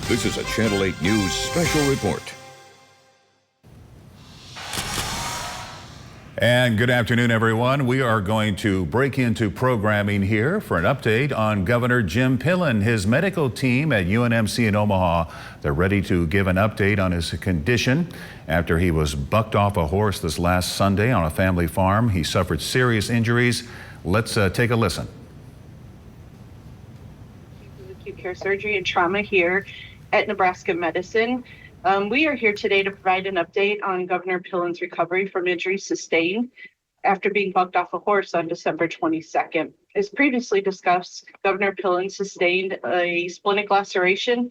This is a Channel 8 News special report. And good afternoon, everyone. We are going to break into programming here for an update on Governor Jim Pillen. His medical team at UNMC in Omaha, they're ready to give an update on his condition after he was bucked off a horse this last Sunday on a family farm. He suffered serious injuries. Let's take a listen. Acute care surgery and trauma here at Nebraska Medicine. We are here today to provide an update on Governor Pillen's recovery from injuries sustained after being bucked off a horse on December 22nd. As previously discussed, Governor Pillen sustained a splenic laceration,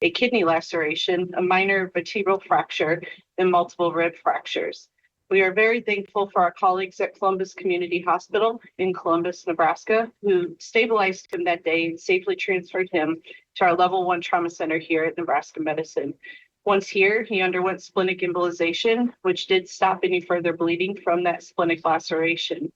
a kidney laceration, a minor vertebral fracture, and multiple rib fractures. We are very thankful for our colleagues at Columbus Community Hospital in Columbus, Nebraska, who stabilized him that day and safely transferred him to our Level 1 Trauma Center here at Nebraska Medicine. Once here, he underwent splenic embolization, which did stop any further bleeding from that splenic laceration.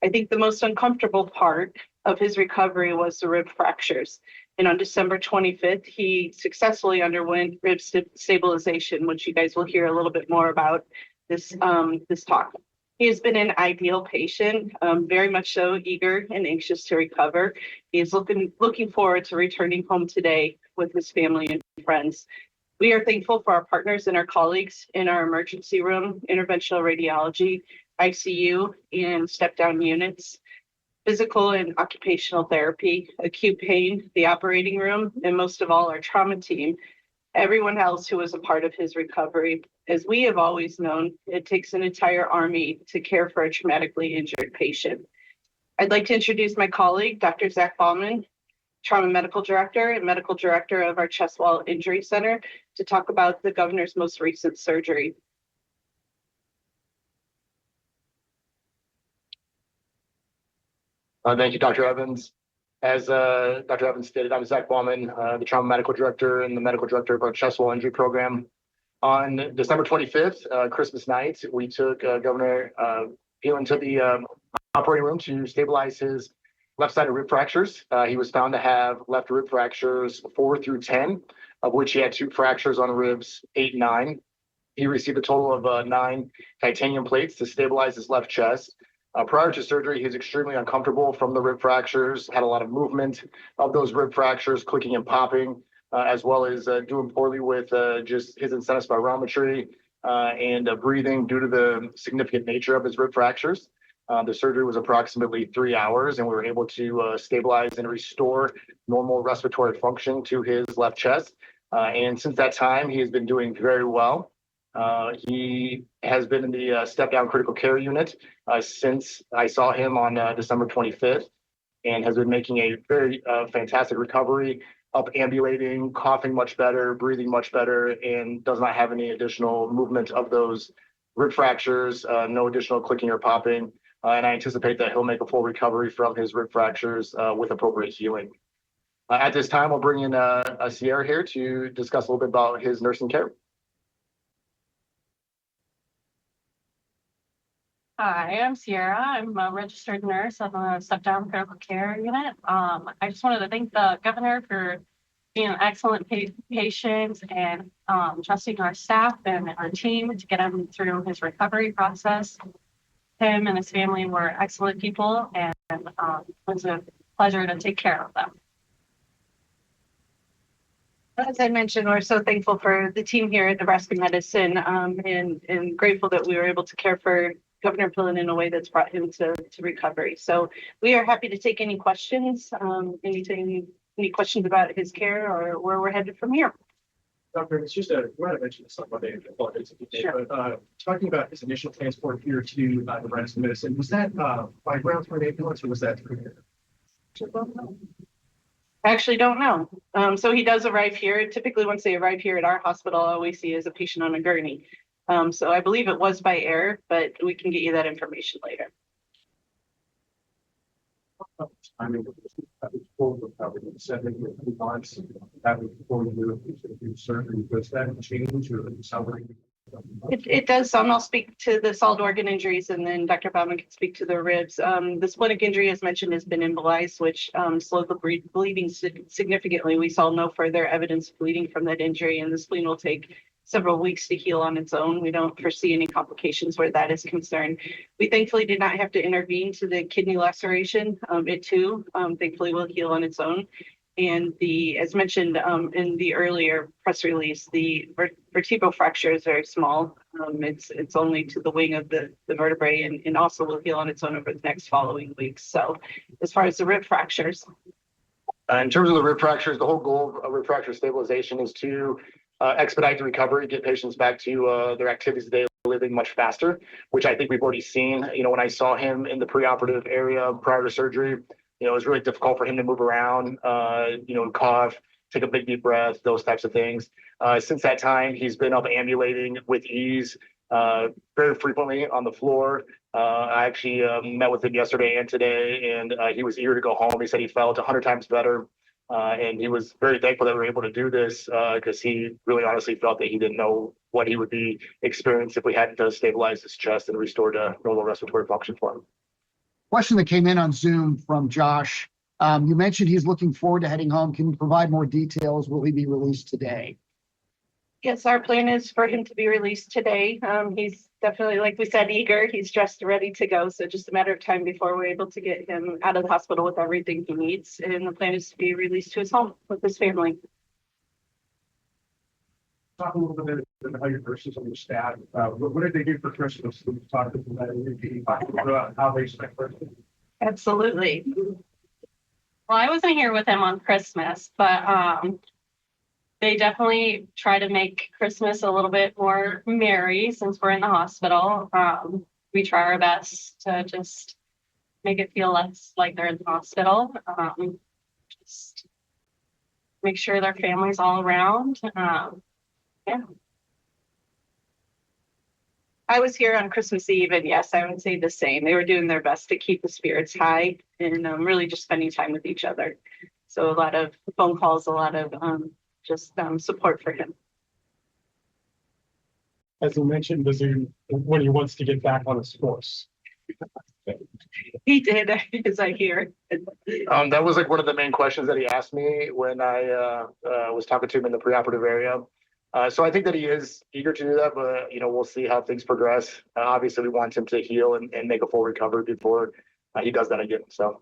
I think the most uncomfortable part of his recovery was the rib fractures. And on December 25th, he successfully underwent rib stabilization, which you guys will hear a little bit more about this talk. He has been an ideal patient, very much so eager and anxious to recover. He is looking forward to returning home today with his family and friends. We are thankful for our partners and our colleagues in our emergency room, interventional radiology, ICU, and step-down units, physical and occupational therapy, acute pain, the operating room, and most of all, our trauma team, everyone else who was a part of his recovery. As we have always known, it takes an entire army to care for a traumatically injured patient. I'd like to introduce my colleague, Dr. Zach Bauman, Trauma Medical Director and Medical Director of our Chest Wall Injury Center, to talk about the governor's most recent surgery. Thank you, Dr. Evans. As Dr. Evans stated, I'm Zach Bauman, the Trauma Medical Director and the Medical Director of our Chest Wall Injury Program. On December 25th, Christmas night, we took Governor Pillen to the operating room to stabilize his left-sided rib fractures. He was found to have left rib fractures 4 through 10, of which he had 2 fractures on ribs 8 and 9. He received a total of 9 titanium plates to stabilize his left chest. Prior to surgery, he was extremely uncomfortable from the rib fractures, had a lot of movement of those rib fractures, clicking and popping, as well as doing poorly with just his incentive spirometry and breathing due to the significant nature of his rib fractures. The surgery was approximately 3 hours, and we were able to stabilize and restore normal respiratory function to his left chest. And since that time, he has been doing very well. He has been in the step-down critical care unit since I saw him on December 25th, and has been making a very fantastic recovery, up ambulating, coughing much better, breathing much better, and does not have any additional movement of those rib fractures, no additional clicking or popping. And I anticipate that he'll make a full recovery from his rib fractures with appropriate healing. At this time, we'll bring in Sierra here to discuss a little bit about his nursing care. Hi, I'm Sierra. I'm a registered nurse of the step-down critical care unit. I just wanted to thank the governor for being an excellent patient and trusting our staff and our team to get him through his recovery process. Him and his family were excellent people, and it was a pleasure to take care of them. As I mentioned, we're so thankful for the team here at Nebraska Medicine, and grateful that we were able to care for Governor Pillen in a way that's brought him to recovery. So we are happy to take any questions, any questions about his care or where we're headed from here. Doctor, it's just you might have mentioned this on Monday, Sure. but talking about his initial transport here to Nebraska Medicine, was that by ground through an ambulance or was that through here? I actually don't know. So he does arrive here. Typically, once they arrive here at our hospital, all we see is a patient on a gurney. So I believe it was by air, but we can get you that information later. I mean, that was full recovery, 7 months. That was before you do surgery. Was that change or accelerate? It does some. I'll speak to the solid organ injuries and then Dr. Bauman can speak to the ribs. The splenic injury, as mentioned, has been embolized, which slowed the bleeding significantly. We saw no further evidence of bleeding from that injury, and the spleen will take several weeks to heal on its own. We don't foresee any complications where that is concerned. We thankfully did not have to intervene to the kidney laceration. It too, thankfully, will heal on its own. And as mentioned in the earlier press release, the vertebral fracture is very small. It's only to the wing of the vertebrae and also will heal on its own over the next following weeks. So as far as the rib fractures. In terms of the rib fractures, the whole goal of rib fracture stabilization is to expedite the recovery, get patients back to their activities of daily living much faster, which I think we've already seen. You know, when I saw him in the preoperative area prior to surgery, you know, it was really difficult for him to move around, cough, take a big deep breath, those types of things. Since that time, he's been up ambulating with ease, very frequently on the floor. I actually met with him yesterday and today, and he was eager to go home. He said he felt 100 times better, and he was very thankful that we were able to do this because he really honestly felt that he didn't know what he would be experiencing if we hadn't stabilized his chest and restored normal respiratory function for him. Question that came in on Zoom from Josh. You mentioned he's looking forward to heading home. Can you provide more details? Will he be released today? Yes, our plan is for him to be released today. He's definitely, like we said, eager. He's dressed, ready to go. So just a matter of time before we're able to get him out of the hospital with everything he needs. And the plan is to be released to his home with his family. Talk a little bit about how your nurses on your staff. What did they do for Christmas? Talk about how they spent Christmas. Absolutely. Well, I wasn't here with him on Christmas, but they definitely try to make Christmas a little bit more merry since we're in the hospital. We try our best to just make it feel less like they're in the hospital. Just make sure their family's all around. Yeah. I was here on Christmas Eve, and yes, I would say the same. They were doing their best to keep the spirits high and really just spending time with each other. So a lot of phone calls, a lot of support for him. As you mentioned, when he wants to get back on his horse. He did, as I hear. That was like one of the main questions that he asked me when I was talking to him in the preoperative area. So I think that he is eager to do that, but we'll see how things progress. Obviously, we want him to heal and make a full recovery before he does that again. So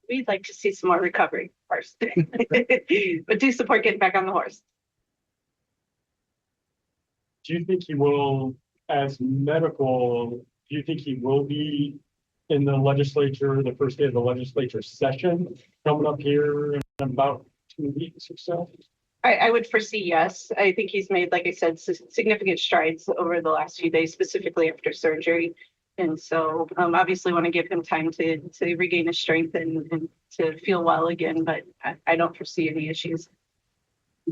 we'd like to see some more recovery first, but do support getting back on the horse. Do you think he will, as medical, do you think he will be in the legislature, the first day of the legislature session coming up here in about 2 weeks or so? I would foresee yes. I think he's made, like I said, significant strides over the last few days, specifically after surgery. And so obviously want to give him time to regain his strength and to feel well again, but I don't foresee any issues.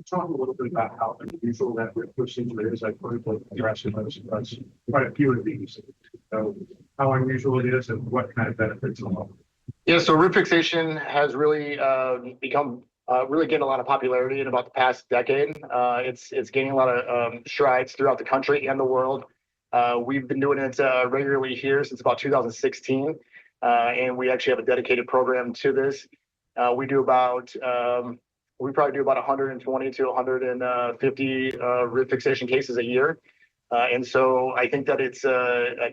Talk a little bit about how unusual that rib procedure is. I've heard of addressing those quite a few of these. So how unusual it is and what kind of benefits along. Yeah, so rib fixation has really become really getting a lot of popularity in about the past decade. It's gaining a lot of strides throughout the country and the world. We've been doing it regularly here since about 2016, and we actually have a dedicated program to this. We probably do about 120 to 150 rib fixation cases a year. And so I think that it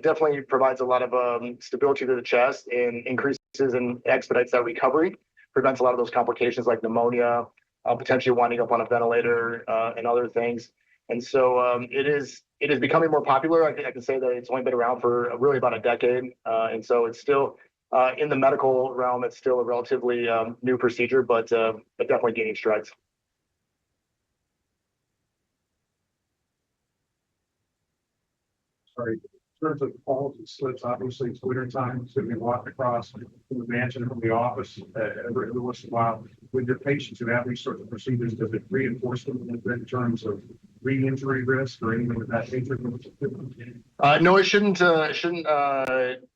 definitely provides a lot of stability to the chest and increases and expedites that recovery, prevents a lot of those complications like pneumonia, potentially winding up on a ventilator and other things. And so it is becoming more popular. I can say that it's only been around for really about a decade. And so it's still in the medical realm, it's still a relatively new procedure, but definitely gaining strides. Sorry. In terms of falls and slips, obviously it's winter time, so we walk across from the mansion from the office every once in a while. With your patients who have these sorts of procedures, does it reinforce them in terms of re-injury risk or anything of that nature? No, it shouldn't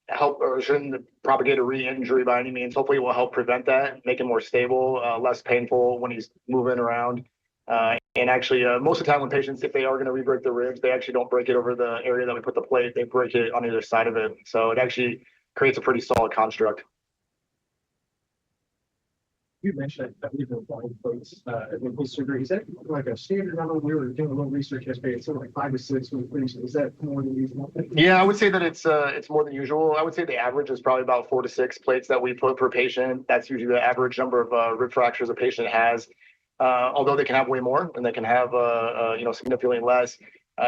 help or shouldn't propagate a re-injury by any means. Hopefully it will help prevent that, make it more stable, less painful when he's moving around. And actually, most of the time when patients, if they are going to re-break the ribs, they actually don't break it over the area that we put the plate. They break it on either side of it. So it actually creates a pretty solid construct. You mentioned that we've been applying plates in post surgery. Is that like a standard number? We were doing a little research yesterday. It's something like 5 to 6 weeks. Is that more than usual? Yeah, I would say that it's more than usual. I would say the average is probably about 4 to 6 plates that we put per patient. That's usually the average number of rib fractures a patient has. Although they can have way more and they can have significantly less.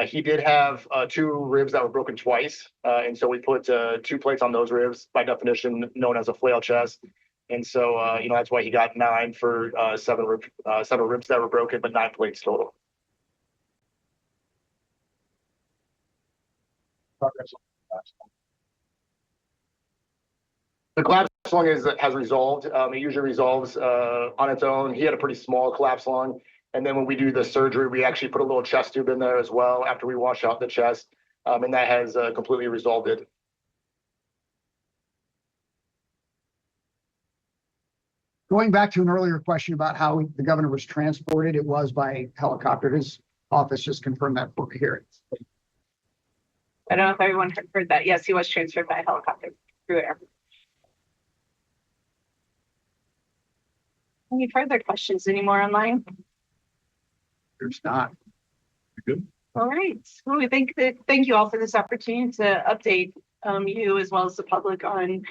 He did have 2 ribs that were broken twice, and so we put 2 plates on those ribs, by definition known as a flail chest. And so that's why he got 9 for 7 ribs that were broken, but 9 plates total. The collapse lung has resolved. It usually resolves on its own. He had a pretty small collapse lung. And then when we do the surgery, we actually put a little chest tube in there as well after we wash out the chest. And that has completely resolved it. Going back to an earlier question about how the governor was transported, it was by helicopter. His office just confirmed that for me here. I don't know if everyone heard that. Yes, he was transferred by helicopter through air. Any further questions anymore online? There's not. Good. All right. Well, we thank you all for this opportunity to update you as well as the public on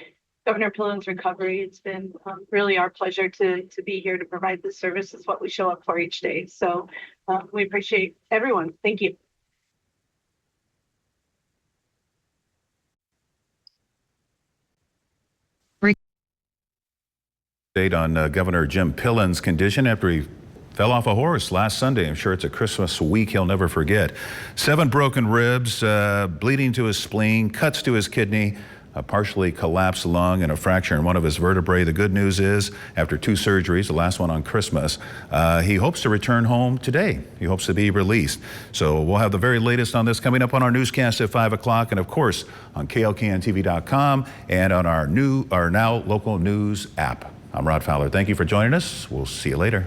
Governor Pillen's recovery. It's been really our pleasure to be here to provide this service. It's what we show up for each day. So we appreciate everyone. Thank you. Update on Governor Jim Pillen's condition after he fell off a horse last Sunday. I'm sure it's a Christmas week he'll never forget. 7 broken ribs, bleeding to his spleen, cuts to his kidney, a partially collapsed lung, and a fracture in one of his vertebrae. The good news is, after 2 surgeries, the last one on Christmas, he hopes to return home today. He hopes to be released. So we'll have the very latest on this coming up on our newscast at 5 o'clock, and of course on KLKNTV.com and on our now local news app. I'm Rod Fowler. Thank you for joining us. We'll see you later.